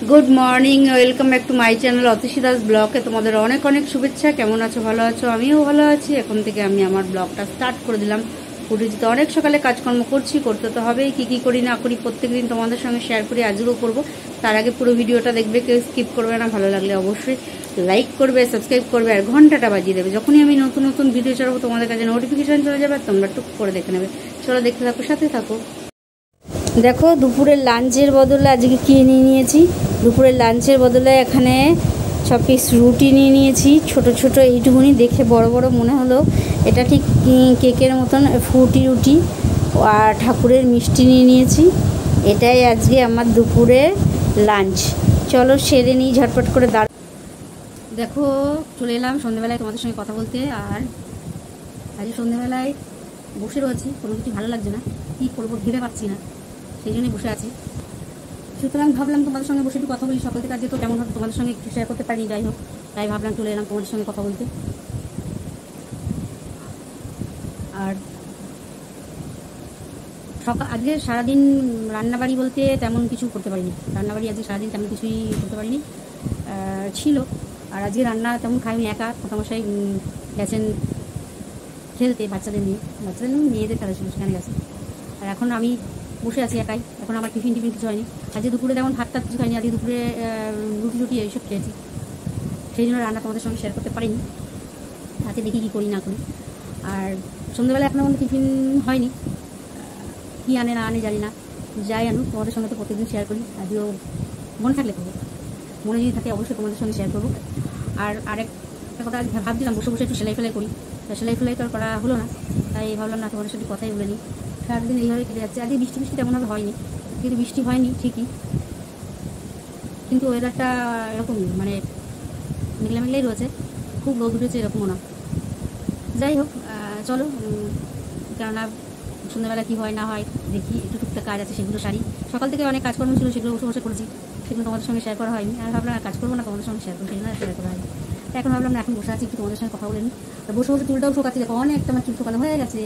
Good morning, welcome back to my channel Atishi Das ব্লগে। তোমাদের অনেক অনেক শুভেচ্ছা। কেমন আছো? ভালো আছো? আমিও ভালো আছি। এখন থেকে আমি আমার ব্লগটা স্টার্ট করে দিলাম। উঠেছি তো অনেক সকালে, কাজকর্ম করতে তো হবেই। কী করি না করি প্রত্যেকদিন তোমাদের সঙ্গে শেয়ার করি, আজকেও করবো। তার আগে পুরো ভিডিওটা দেখবে, কেউ স্কিপ করবে না। ভালো লাগলে অবশ্যই লাইক করবে, সাবস্ক্রাইব করবে আর ঘন্টাটা বাজিয়ে দেবে। যখনই আমি নতুন নতুন ভিডিও ছাড়বো তোমাদের কাছে নোটিফিকেশন চলে যাবে, তোমরা টুক করে দেখে নেবে। চলো দেখতে থাকো, সাথে থাকো। দেখো, দুপুরের লাঞ্চের বদলে আজকে কী নিয়ে নিয়েছি। দুপুরের লাঞ্চের বদলে এখানে 6 পিস রুটি নিয়ে নিয়েছি, ছোট ছোট এইটুকুনি, দেখে বড় বড় মনে হলো। এটা ঠিক কেকের মতন ফুটি রুটি। আর ঠাকুরের মিষ্টি নিয়ে নিয়েছি। এটাই আজকে আমার দুপুরের লাঞ্চ। চলো সেরে নিই ঝটপট করে। দেখো, চলে এলাম সন্ধ্যেবেলায় তোমাদের সঙ্গে কথা বলতে। আর আজকে সন্ধ্যেবেলায় বসে রয়েছি, কোনো কিছু ভালো লাগছে না, কী করবো ভেবে পাচ্ছি না, সেই জন্যই বসে আছি। সুতরাং ভাবলাম তোমাদের সঙ্গে বসে একটু কথা বলি। সকাল থেকে আজকে তো তেমন তোমাদের সঙ্গে একটু শেয়ার করতে পারিনি, যাই হোক, তাই ভাবলাম চলে এলাম তোমাদের সঙ্গে কথা বলতে। আর আজকে সারাদিন রান্নাবাড়ি বলতে তেমন কিছু করতে পারিনি। রান্নাবাড়ি আজকে সারাদিন তেমন কিছুই করতে পারিনি, ছিল। আর আজকে রান্না তেমন খাইনি, একা। মশাই গেছেন খেলতে বাচ্চাদের নিয়ে, মেয়েদের খেলা ছিল, সেখানে গেছে। আর এখন আমি বসে আছি একাই। এখন আমার টিফিন কিছু হয়নি। আজকে দুপুরে তেমন ভাত কিছু খাইনি। আজকে দুপুরে রুটি এইসব খেয়েছি, সেই জন্য রান্না তোমাদের সঙ্গে শেয়ার করতে পারিনি। আজকে দেখি কী করি না করি। আর সন্ধ্যেবেলা এখনও কোনো টিফিন হয়নি, কী আনে না আনে জানি না। যাই আনুক, তোমাদের সঙ্গে তো প্রতিদিন শেয়ার করি। আজকেও মনে থাকলে করবো, মনে যদি থাকে অবশ্যই তোমাদের সঙ্গে শেয়ার করবো। আর আরেকটা কথা, ভাবছিলাম বসে বসে একটু সেলাই করি। সেলাই তো করা হলো না, তাই ভাবলাম না তোমাদের সাথে কথাই বলে নিই। সারাদিন এইভাবে কেটে যাচ্ছে। আজকে বৃষ্টি তেমনভাবে হয়নি, কিন্তু বৃষ্টি হয়নি ঠিকই, কিন্তু ওয়েদারটা এরকমই, মানে মেঘলাই রয়েছে, খুব রোদ উঠেছে এরকমও না। যাই হোক, চলো, কেননা সন্ধ্যাবেলা কী হয় না হয় দেখি। একটু টুকটাক কাজ আছে, সেগুলো সারি। সকাল থেকে অনেক কাজকর্ম ছিল, সেগুলো বসে করেছি, সেগুলো তোমাদের সঙ্গে শেয়ার করা হয়নি। আর ভাবলাম কাজ করবো না, তোমাদের সঙ্গে শেয়ার করবো, সেই জন্য শেয়ার করা হয়নি। এখন ভাবলাম না, এখন বসে আছি, একটু তোমাদের সঙ্গে কথা বলে নিই। বসে বসে চুলটাও শোকাচ্ছি। দেখো, অনেকটা আমার চুল শোকানো হয়ে গেছে,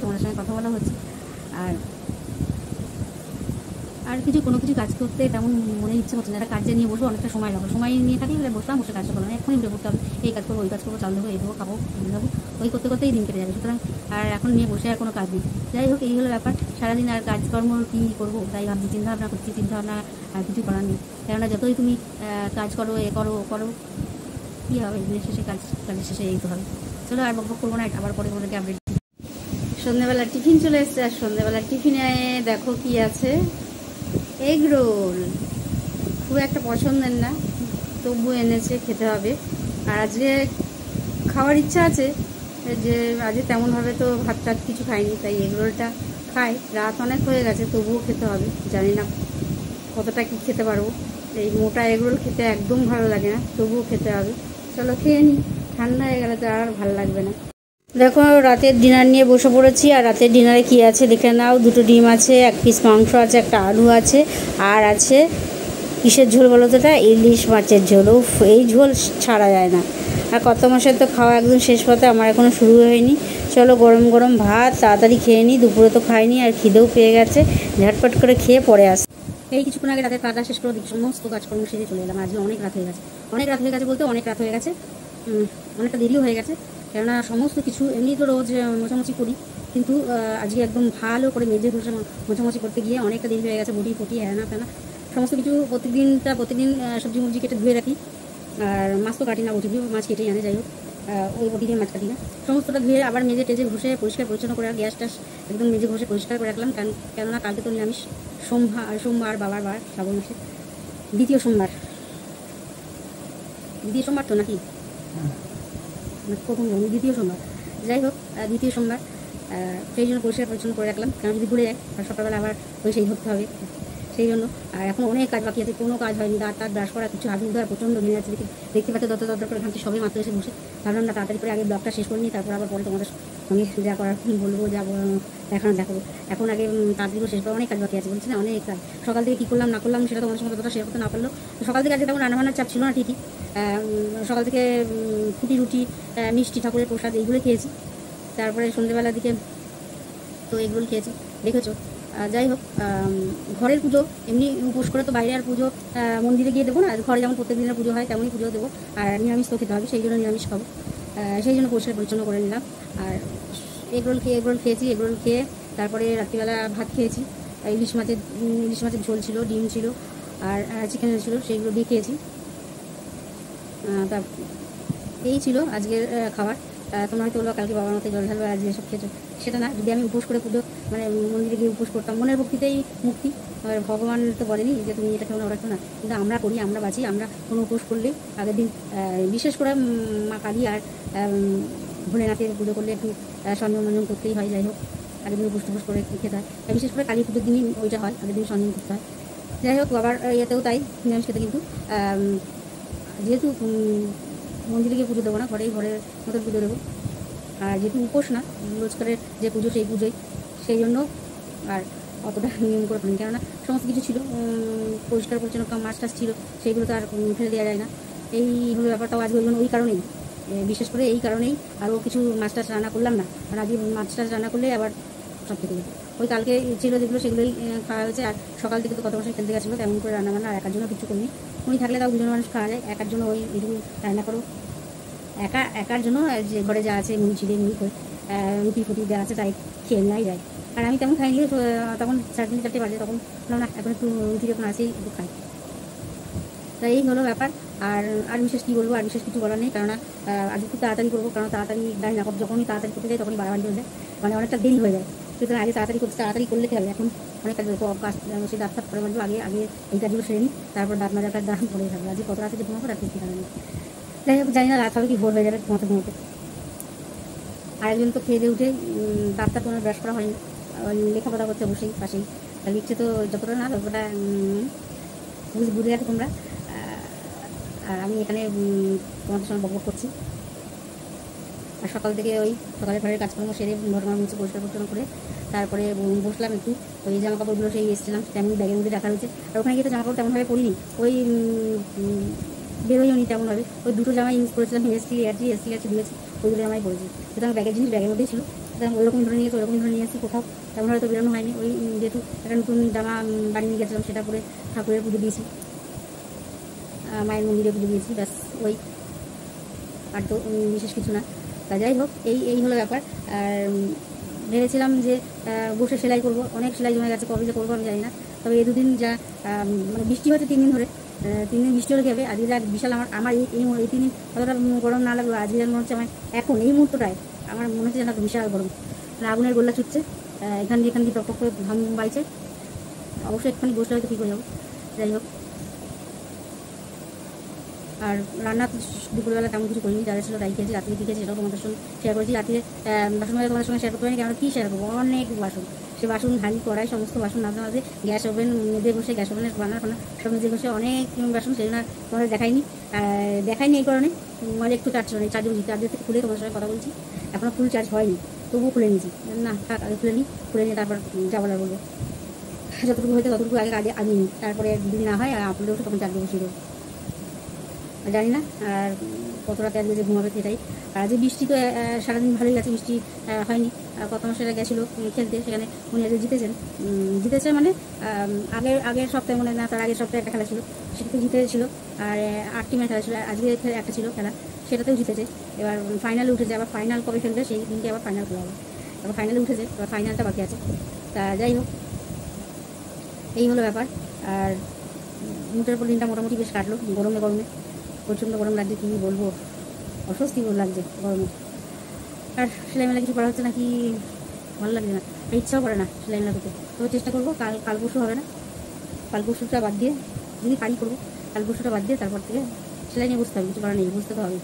তোমাদের সঙ্গে কথা বলা হচ্ছে। আর কোনো কিছু কাজ করতে তেমন মনে ইচ্ছে হচ্ছে না। একটা কাজে নিয়ে বসবো, অনেকটা সময় লাগবে। সময় নিয়ে থাকি, বসলাম, বসে কাজটা করলাম। এখনই উঠে পড়তে হবে, এই কাজ করবো, ওই কাজ করবো, চাল দেবো, এই দেবো, খাবো, যাবো, ওই করতেই দিন কেটে যাবে। সুতরাং আর এখন নিয়ে বসে আর কোনো কাজ নেই। যাই হোক, এই হলো ব্যাপার। সারাদিন আর কাজকর্ম কী করবো, তাই ভাবছি, চিন্তাভাবনা করছি। চিন্তাভাবনা আর কিছু করার নেই, কেননা যতই তুমি কাজ করো, করো, কী হবে, দিনের শেষে কাজের শেষে এই তো হবে। চলো আর বকবক করবো না, আবার পরে তোমাদেরকে আপডেট। সন্ধ্যেবেলার টিফিন চলে এসছে। আর সন্ধ্যেবেলার টিফিনে দেখো কি আছে, এগ রোল। খুব একটা পছন্দের না, তবু এনেছে, খেতে হবে। আর আজকে খাওয়ার ইচ্ছা আছে, যে আজকে তেমনভাবে তো ভাত টাত কিছু খাইনি, তাই এগ রোলটা খাই। রাত অনেক হয়ে গেছে, তবুও খেতে হবে। জানি না কতটা কি খেতে পারবো। এই মোটা এগ রোল খেতে একদম ভালো লাগে না, তবুও খেতে হবে। চলো খেয়ে নিই, ঠান্ডা হয়ে গেলে তো আর ভালো লাগবে না। দেখো, রাতের ডিনার নিয়ে বসে পড়েছি। আর রাতের ডিনারে কি আছে দেখে নাও। 2টো ডিম আছে, 1 পিস মাংস আছে, একটা আলু আছে, আর আছে কিসের ঝোল বলো তো, এটা ইলিশ মাছের ঝোল। এই ঝোল ছাড়া যায় না। আর কত মাসের তো খাওয়া একদম শেষ পথে, আমার এখনও শুরু হয়নি। চলো গরম গরম ভাত তাড়াতাড়ি খেয়ে নিই। দুপুরে তো খাইনি, আর খিদেও পেয়ে গেছে, ঝটপট করে খেয়ে পরে আসি। এই কিছুক্ষণ আগে রাতের কাজটা শেষ করে দিচ্ছি, সমস্ত কাজকর্ম সেরে চলে এলাম। আজকে অনেক রাত হয়ে গেছে, বলতে অনেক রাত হয়ে গেছে, অনেকটা দেরিও হয়ে গেছে। কেননা সমস্ত কিছু এমনি তো রোজ মোছামুছি করি, কিন্তু আজকে একদম ভালো করে মেজে ঘষে মোছামুছি করতে গিয়ে অনেকটা দেরি হয়ে গেছে। বটি ফটি হ্যানা ফ্যানা সমস্ত কিছু প্রতিদিন সবজি মুরগি কেটে ধুয়ে রাখি। আর মাছ তো কাটি না, বটি দিয়ে মাছ কেটেই আনে। যাই হোক, ওই বটি দিয়ে মাছ কাটি না, সমস্তটা ধুয়ে আবার মেজে টেজে ঘষে পরিষ্কার পরিচ্ছন্ন করে, গ্যাস ট্যাস একদম মেজে ঘষে পরিষ্কার করে রাখলাম। কেননা কালকে তো নিরামিষ, সোমবার বাবার বার, শ্রাবণ মাসে দ্বিতীয় সোমবার তো নাকি প্রথম দ্বিতীয় সোমবার। যাই হোক, দ্বিতীয় সোমবার, সেই জন্য পরিষ্কার পরিচ্ছন্ন করে রাখলাম। কারণ যদি ভুলে যায়, আর সকালবেলা আবার ওই সেই ধরতে হবে, সেই জন্য। আর এখন অনেক কাজ বাকি আছে, কোনো কাজ হয়নি। দাঁত ব্রাশ করা কিছু, হাত মুখ ধোয়ার প্রচণ্ড ঘেমে যাচ্ছে। দেখতে পাচ্ছি দর করে ঘামছি, সবে মাত্র এসে বসে। ভাবলাম না তাড়াতাড়ি করে আগে ব্লগটা শেষ করে নিই, তারপর আবার পরে তোমাদের সঙ্গে যা করার বলবো, যা দেখাবো। এখন আগে তাড়াতাড়ি করে শেষ করে, অনেক কাজ বাকি আছে, বলছি না, অনেক কাজ। সকাল থেকে কী করলাম না করলাম সেটা তোমাদের সঙ্গে ততটা শেয়ার করতে না পারলেও, সকাল থেকে আজকে তেমন রান্নাবান্নার চাপ ছিল না ঠিকই। সকাল থেকে ফুটি রুটি, মিষ্টি, ঠাকুরের প্রসাদ এইগুলো খেয়েছি। তারপরে সন্ধ্যেবেলার দিকে তো এগরোল খেয়েছি, দেখেছো। যাই হোক, ঘরের পুজো এমনি উপোস করে তো বাইরে আর পুজো মন্দিরে গিয়ে দেবো না, ঘরে যেমন প্রত্যেক দিনের পুজো হয় তেমনই পুজো দেবো। আর নিরামিষ তো খেতে হবে, সেই জন্য নিরামিষ খাবো, সেই জন্য পরিষ্কার পরিচ্ছন্ন করে নিলাম। আর এগরোল খেয়েছি, এগরোল খেয়ে তারপরে রাত্রিবেলা ভাত খেয়েছি। ইলিশ মাছের ঝোল ছিল, ডিম ছিল আর চিকেন ছিল, সেইগুলো দিয়ে খেয়েছি। তা এই ছিল আজকের খাবার। তোমরা হয়তো বলবো কালকে বাবার মতো জল ঢালবে, আজ এসব খেয়েছো, সেটা না। যদি আমি উপোস করে পুজো মানে মন্দিরে গিয়ে উপোস করতাম, মনের ভক্তিতেই মুক্তি। ভগবান তো বলেনি যে তুমি এটা খেও না ওটা খেও না, কিন্তু আমরা করি, আমরা বাঁচি। আমরা কোনো উপোস করলে আগের দিন বিশেষ করে মা কালী আর ভোলেনাথের পুজো করলে একটু সঞ্জম করতেই হয়। যাই হোক, আগের দিন উপোস টুপোস করে খেতে হয়, বিশেষ করে কালী পুজোর দিনই ওইটা হয়, আগের দিন সঞ্জম করতে হয়। যাই হোক, বাবার ইয়েতেও তাই, নিরামিষ খেতে। কিন্তু যেহেতু মন্দিরে গিয়ে পুজো দেবো না, ঘরের মতন পুজো দেবো। আর যেহেতু উপোস না, রোজকারের যে পুজো সেই পুজোই, সেই জন্য আর অতটা নিয়ম করে ফেলি। কেননা সমস্ত কিছু ছিল, পরিষ্কার পরিচ্ছন্ন মাছ টাছ ছিল, সেইগুলো তো আর ফেলে দেওয়া যায় না। এই হলো ব্যাপারটাও আজকে ওই কারণেই, বিশেষ করে এই কারণেই আরও কিছু মাছ টাছ রান্না করলাম না। আর আজকে মাছ টাছ রান্না করলে আবার সব থেকে যেত। ওই কালকে ছিল যেগুলো সেগুলোই খাওয়া হয়েছে। আর সকাল থেকে তো কত মাসে খেলতে গেছিলো, তেমন করে রান্না বান্না আর একার জন্য কিছু করিনি। উনি থাকলে তাও দুজন মানুষ খাওয়া যায়, একার জন্য ওই এইটুকু রান্না করো। একার জন্য যে ঘরে যা আছে মুড়ি ছিঁড়ে রুটি ফুটি দেওয়া আছে তাই খেয়ে নেওয়াই যায়। আর আমি তেমন খাইনি, তখন 3:30-4টে বাজে, তখন না এখন একটু রুটি যখন আছেই একটু খাই। তাই এই হলো ব্যাপার। আর বিশেষ কী বলবো, আর বিশেষ কিছু বলার নেই। কেননা আজ একটু তাড়াতাড়ি করবো, কারণ তাড়াতাড়ি জানি না, যখনই তাড়াতাড়ি করতে যাই তখনই বাড়াবাড়ি হয়ে যায়, মানে অনেকটা দেরি হয়ে যায়। সুতরাং আগে তাড়াতাড়ি করলে কি হবে, এখন অনেক কাজ কাজ সেই দাঁত ফাত করে বাঁধবো, আগে এই কাজগুলো সেরে নিই, তারপর দাঁত মাজার দাঁত পড়ে থাকবে। আজকে কত রাতে যে ঘুমাবো তার ঠিক ঠিকানা নেই। যাই হোক, জানি না রাত হবে কি ভোর হয়ে যাবে ঘুমাতে। আরেকজন তো খেয়ে দিয়ে উঠে দাঁতটা কোনো ব্রাশ করা হয়নি, লেখাপড়া করতে বসেই পাশেই লিখছে, তো যতটা না ততটা বুঝে রাখো তোমরা। আর আমি এখানে তোমাদের সঙ্গে বকবক করছি। আর সকাল থেকে ওই সকালে ঘরের কাজকর্ম সেরে ঘটনা মুছে পরিষ্কার পরিচ্ছন্ন করে তারপরে বসলাম একটু। ওই জামা কাপড়গুলো সেই এসেছিলাম তেমনি ব্যাগের মধ্যে রাখা রয়েছে। আর ওখানে গিয়ে তো জামা কাপড় তেমনভাবে পরিনি, ওই বেরোইও নি তেমনভাবে। ওই দুটো জামাই ইউজ করেছিলাম, এসটি দিয়েছি, ওই দুটো জামাই পরেছি। সুতরাং ব্যাগের জিনিস ব্যাগের মধ্যেই ছিল, সুতরাং ওইরকম ধরে নিয়ে এসেছি। কোথাও তেমনভাবে তো বেরোনো হয়নি। ওই যেহেতু একটা নতুন জামা বাড়ি নিয়ে গেছিলাম, সেটা পরে ঠাকুরের পুজো দিয়েছি, মায়ের মন্দিরে পুজো দিয়েছি, ব্যাস ওই। আর তো বিশেষ কিছু না। তা যাই হোক, এই হলো ব্যাপার। আর ভেবেছিলাম যে বসে সেলাই করবো, অনেক সেলাই জমে গেছে, কবে যে করবো আমি জানি না। তবে এই দুদিন যা মানে বৃষ্টি হচ্ছে 3 দিন ধরে, 3 দিন বৃষ্টি হলে গেবে। আজকে যা বিশাল আমার এই 3 দিন কতটা গরম না লাগলো, আজকে যেন মনে হচ্ছে আমার এখন এই মুহূর্তটায় আমার মনে হচ্ছে যেন বিশাল গরম, আগুনের গোল্লা ছুটছে, এখান দিয়ে টক টক করে ঘাম বাইছে। অবশ্যই একটুখানি বসলে হয়তো ঠিক হয়ে যাবো। যাই হোক, আর রান্না দুপুরবেলা তেমন কিছু করিনি, যারা ছিল তাই খেয়েছি। রাত্রে কী খেয়েছি সেটাও তোমাদের সঙ্গে শেয়ার করেছি। রাত্রে বাসন মাজা তোমাদের সঙ্গে শেয়ার করতে পারিনি, কারণ কী শেয়ার করবো, অনেক বাসন। সে বাসন হাঁড়ি কড়াই সমস্ত বাসন মাঝে গ্যাস ওভেন মেজে বসে, গ্যাস ওভেনের ফানা সব মেজে বসে অনেক বাসন, সেই জন্য তোমাদের দেখাইনি এই কারণে। মানে একটু চার্জ নেই, চার্জের থেকে খুলে তোমার সঙ্গে কথা বলছি। এখনও ফুল চার্জ হয়নি, তবুও খুলে নিয়েছি। না থাক, আগে খুলে নিয়ে তারপর যা বলার বলবো। যতটুকু হয়েছে ততটুকু আগে নিই, তারপরে যদি না হয় আর আপলোড ওঠে তখন চার্জে বসিয়ে দেবো। জানি না আর কত রাতে আজকে যে ঘুমাবে সেটাই। আর আজকে বৃষ্টি তো সারাদিন ভালোই গেছে, বৃষ্টি হয়নি। কত মাসেরা গেছিলো খেলতে, সেখানে উনি আজকে জিতেছে মানে আগের সপ্তাহে মনে না, তার আগের সপ্তাহে একটা খেলা ছিল, সেটাতে জিতেছিল। আর 8 টিমের খেলা ছিল, আজকে একটা ছিল খেলা, সেটাতেও জিতেছে। এবার ফাইনালে উঠেছে, আবার ফাইনাল কবে খেলবে সেই দিনকে আবার ফাইনাল করা হবে। এবার ফাইনালে উঠেছে, এবার ফাইনালটা বাকি আছে। তা যাই হোক, এই হলো ব্যাপার। আর মুটের পর দিনটা মোটামুটি বেশ কাটলো, গরমে প্রচণ্ড গরম লাগছে, কী বলবো, অস্বস্তি লাগছে গরমে। আর সেলাই মেলা কিছু করা হচ্ছে না, কি ভালো লাগছে না, ইচ্ছাও করে না সেলাই মেলা করতে। তবে চেষ্টা করবো, কাল পরশু হবে না, কাল পরশুটা বাদ দিয়ে যদি পারি করবো, কাল পরশুটা বাদ দিয়ে তারপর থেকে সেলাই নিয়ে বুঝতে হবে, কিছু করার নেই, বুঝতে তো হবে।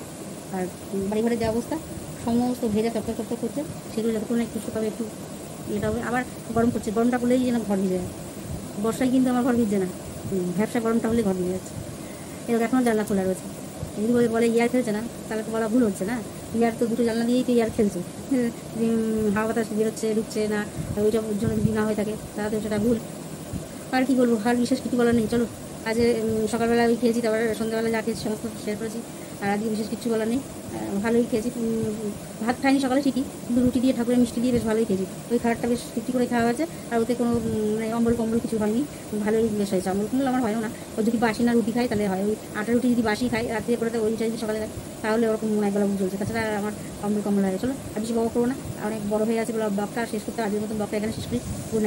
আর বাড়ি ঘরে যে অবস্থা, সমস্ত ভেজা চকচক করছে, সেগুলো যতক্ষণ একটু শুকাবে, একটু এটা হবে। আবার গরম করছে, গরমটা করলেই যেন ঘর ভিজে যায়। বর্ষায় কিন্তু আমার ঘর ভিজছে না, ভ্যাবসা গরমটা হলে ঘর ভিজে যাচ্ছে। এরকম এখনও জানলা খোলা রয়েছে। যদি বলে ইয়ার খেলছে না, তাহলে তো বলা ভুল হচ্ছে না। ইয়ার তো দুটো জানলা দিয়েই তো ইয়ার খেলছে, হাওয়া বাতাস বেরোচ্ছে ঢুকছে না, ওইটার জন্য যদি না হয়ে থাকে তাহলে তো সেটা ভুল। আর কি বলবো, আর বিশেষ কিছু বলার নেই। চলো, আজ সকালবেলা ওই খেয়েছি, তারপরে সন্ধ্যাবেলা যা খেয়েছি সমস্ত শেয়ার করেছি। আর আজকে বিশেষ কিছু বলার নেই। ভালোই খেয়েছি। ভাত খাইনি সকালে ঠিকই, কিন্তু রুটি দিয়ে ঠাকুরের মিষ্টি দিয়ে বেশ ভালোই খেয়েছি। ওই খাবারটা বেশ তৃপ্তি করে খাওয়া হয়েছে, আর ওতে কোনো মানে অম্বল কম্বল কিছু হয়নি, ভালোই বেশ হয়েছে। অম্বল কম্বল আমার হয় না, ও যদি বাসি না রুটি খাই তাহলে হয়। ওই আটা রুটি যদি বাসি খাই রাত্রে করে, ওইটা যদি সকালে খাই তাহলে ওরকম একবেলা চলছে। তাছাড়া আমার অম্বল কম্বল হয়। চলো আর বেশি বড় করবো না, অনেক বড় হয়ে আছে ব্লগটা শেষ করতে। আজকের মতন ব্লগটা এখানে শেষ করি। Good night.